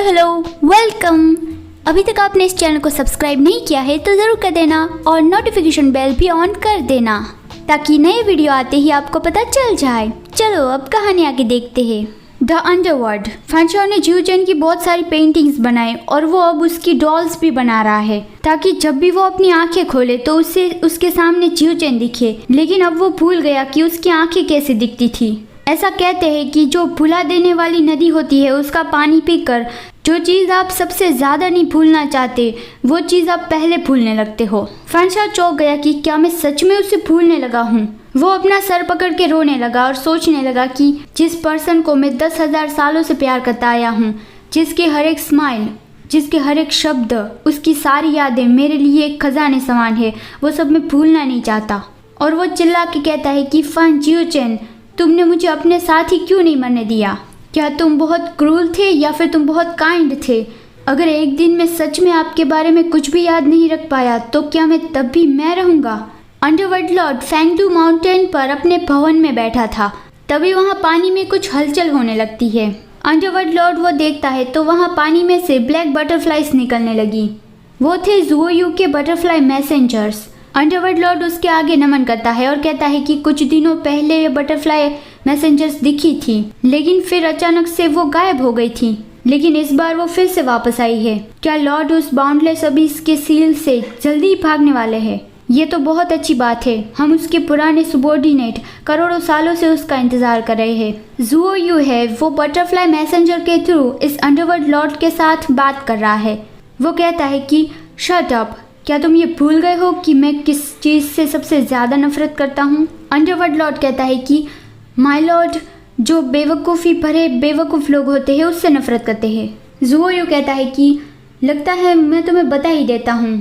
Hello welcome. अभी तक आपने इस चैनल को सब्सक्राइब नहीं किया है तो ज़रूर कर देना और नोटिफिकेशन बेल भी ऑन कर देना ताकि नए वीडियो आते ही आपको पता चल जाए। चलो अब कहानी आगे देखते हैं। The underworld. फैनशाओ ने जियो चेन की बहुत सारी पेंटिंग्स बनाई और वो अब उसकी डॉल्स भी बना रहा है ताकि जब भी वो अपनी आंखें खोले तो उसे उसके सामने जियो चेन दिखे। लेकिन अब वो भूल गया कि उसकी आंखें कैसे दिखती थी। ऐसा कहते हैं कि जो भुला देने वाली नदी होती है उसका पानी पीकर जो चीज़ आप सबसे ज़्यादा नहीं भूलना चाहते वो चीज़ आप पहले भूलने लगते हो। फैनशाओ चौंक गया कि क्या मैं सच में उसे भूलने लगा हूँ। वो अपना सर पकड़ के रोने लगा और सोचने लगा कि जिस पर्सन को मैं 10,000 सालों से प्यार करता आया हूँ, जिसके हर एक स्माइल, जिसके हर एक शब्द, उसकी सारी यादें मेरे लिए एक खजाने समान है, वो सब मैं भूलना नहीं चाहता। और वो चिल्ला के कहता है कि फैन जियो चेन, तुमने मुझे अपने साथ ही क्यों नहीं मरने दिया? क्या तुम बहुत क्रूर थे या फिर तुम बहुत काइंड थे? अगर एक दिन मैं सच में आपके बारे में कुछ भी याद नहीं रख पाया तो क्या मैं तब भी मैं रहूँगा? अंडरवर्ल्ड लॉर्ड फेंगडू माउंटेन पर अपने भवन में बैठा था। तभी वहाँ पानी में कुछ हलचल होने लगती है। अंडरवर्ल्ड लॉर्ड वो देखता है तो वहाँ पानी में से ब्लैक बटरफ्लाइज निकलने लगी। वो थे ज़ुओयू के बटरफ्लाई मैसेंजर्स। अंडरवर्ल्ड लॉर्ड उसके आगे नमन करता है और कहता है कि कुछ दिनों पहले ये बटरफ्लाई मैसेंजर्स दिखी थी लेकिन फिर अचानक से वो गायब हो गई थी, लेकिन इस बार वो फिर से वापस आई है। क्या लॉर्ड उस बाउंडलेस अबीस के सील से जल्दी ही भागने वाले हैं? ये तो बहुत अच्छी बात है। हम उसके पुराने सुबॉर्डिनेट करोड़ों सालों से उसका इंतजार कर रहे हैं। ज़ुओयू है वो बटरफ्लाई मैसेंजर के थ्रू इस अंडरवर्ल्ड लॉर्ड के साथ बात कर रहा है। वो कहता है कि शट अप, क्या तुम ये भूल गए हो कि मैं किस चीज़ से सबसे ज़्यादा नफरत करता हूँ? अंडरवर्ल्ड लॉर्ड कहता है कि माय लॉर्ड, जो बेवकूफ़ी भरे बेवकूफ़ लोग होते हैं उससे नफरत करते हैं। ज़ुओयू कहता है कि लगता है मैं तुम्हें बता ही देता हूँ,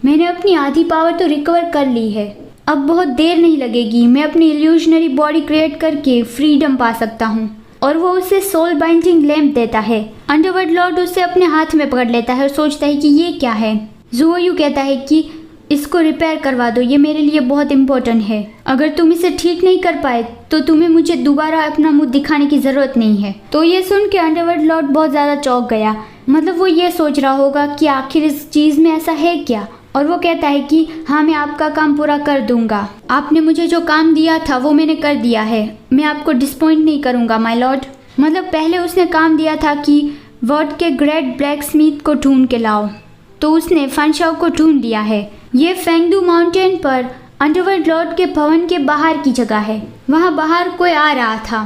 मैंने अपनी आधी पावर तो रिकवर कर ली है। अब बहुत देर नहीं लगेगी, मैं अपनी इल्यूजनरी बॉडी क्रिएट करके फ्रीडम पा सकता हूँ। और वो उसे सोल बाइंडिंग लैंप देता है। अंडरवर्ल्ड लॉर्ड उसे अपने हाथ में पकड़ लेता है और सोचता है कि ये क्या है। ज़ुओयू कहता है कि इसको रिपेयर करवा दो, ये मेरे लिए बहुत इम्पोर्टेंट है। अगर तुम इसे ठीक नहीं कर पाए तो तुम्हें मुझे दोबारा अपना मुंह दिखाने की ज़रूरत नहीं है। तो ये सुन के अंडरवर्ल्ड लॉर्ड बहुत ज़्यादा चौंक गया। मतलब वो ये सोच रहा होगा कि आखिर इस चीज़ में ऐसा है क्या। और वो कहता है कि हाँ, मैं आपका काम पूरा कर दूंगा। आपने मुझे जो काम दिया था वो मैंने कर दिया है। मैं आपको डिसपॉइंट नहीं करूँगा माय लॉर्ड। मतलब पहले उसने काम दिया था कि वर्ड के ग्रेट ब्लैक स्मिथ को ढूंढ के लाओ, तो उसने फैनशाओ को ढूंढ लिया है। ये फेंगडू माउंटेन पर अंडरवर्ल्ड लॉर्ड के भवन के बाहर की जगह है। वहाँ बाहर कोई आ रहा था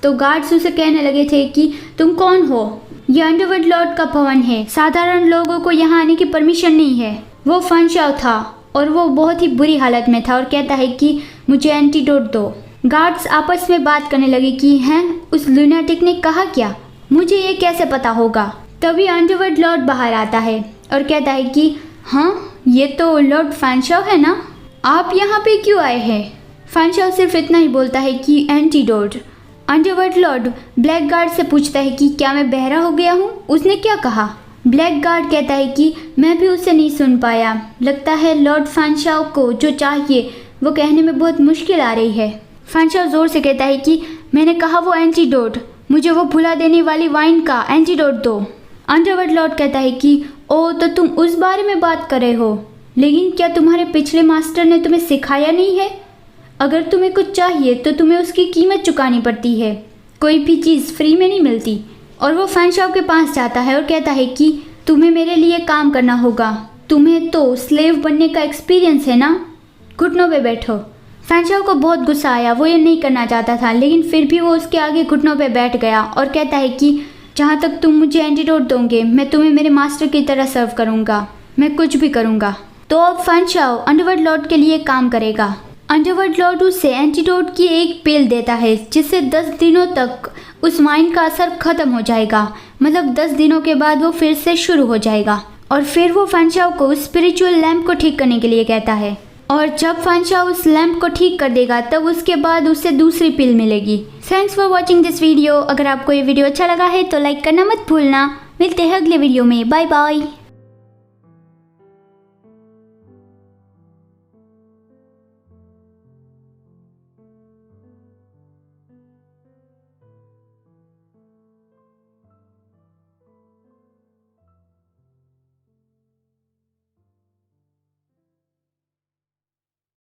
तो गार्ड्स उसे कहने लगे थे कि तुम कौन हो? ये अंडरवर्ल्ड लॉर्ड का भवन है, साधारण लोगों को यहाँ आने की परमिशन नहीं है। वो फैनशाओ था और वो बहुत ही बुरी हालत में था और कहता है कि मुझे एंटीडोट दो। गार्ड्स आपस में बात करने लगे कि हैं, उस लूनाटिक ने कहा क्या? मुझे ये कैसे पता होगा? तभी अंडरवर्ल्ड लॉर्ड बाहर आता है और कहता है कि हाँ, ये तो लॉर्ड फैनशाओ है ना, आप यहाँ पे क्यों आए हैं? फैनशाओ सिर्फ इतना ही बोलता है कि antidote. Underworld Lord black guard से पूछता है कि क्या मैं बहरा हो गया हूँ? उसने क्या कहा? ब्लैक गार्ड कहता है कि मैं भी उसे नहीं सुन पाया। लगता है लॉर्ड फैनशाओ को जो चाहिए वो कहने में बहुत मुश्किल आ रही है। फैनशाओ जोर से कहता है कि मैंने कहा वो एंटीडोट, मुझे वो भुला देने वाली वाइन का एंटीडोट दो। अंडरवर्ल्ड लॉर्ड कहता है कि ओ, तो तुम उस बारे में बात कर रहे हो, लेकिन क्या तुम्हारे पिछले मास्टर ने तुम्हें सिखाया नहीं है? अगर तुम्हें कुछ चाहिए तो तुम्हें उसकी कीमत चुकानी पड़ती है, कोई भी चीज़ फ्री में नहीं मिलती। और वो फैनशाओ के पास जाता है और कहता है कि तुम्हें मेरे लिए काम करना होगा, तुम्हें तो स्लेव बनने का एक्सपीरियंस है ना, घुटनों पे बैठो। फैनशाओ को बहुत गुस्सा आया, वो ये नहीं करना चाहता था लेकिन फिर भी वो उसके आगे घुटनों पे बैठ गया और कहता है कि जहाँ तक तुम मुझे एंटीडोट दोगे मैं तुम्हें मेरे मास्टर की तरह सर्व करूँगा, मैं कुछ भी करूँगा। तो अब फैनशाओ अंडरवर्ल्ड लॉर्ड के लिए काम करेगा। अंडरवर्ल्ड लॉर्ड उसे एंटीडोट की एक पिल देता है जिससे 10 दिनों तक उस वाइन का असर खत्म हो जाएगा। मतलब 10 दिनों के बाद वो फिर से शुरू हो जाएगा। और फिर वो फैनशाओ को स्पिरिचुअल लैंप को ठीक करने के लिए कहता है और जब फैनशाओ उस लैंप को ठीक कर देगा तब उसके बाद उसे दूसरी पिल मिलेगी। Thanks for watching this video. अगर आपको ये वीडियो अच्छा लगा है तो लाइक करना मत भूलना। मिलते हैं अगले वीडियो में। Bye bye.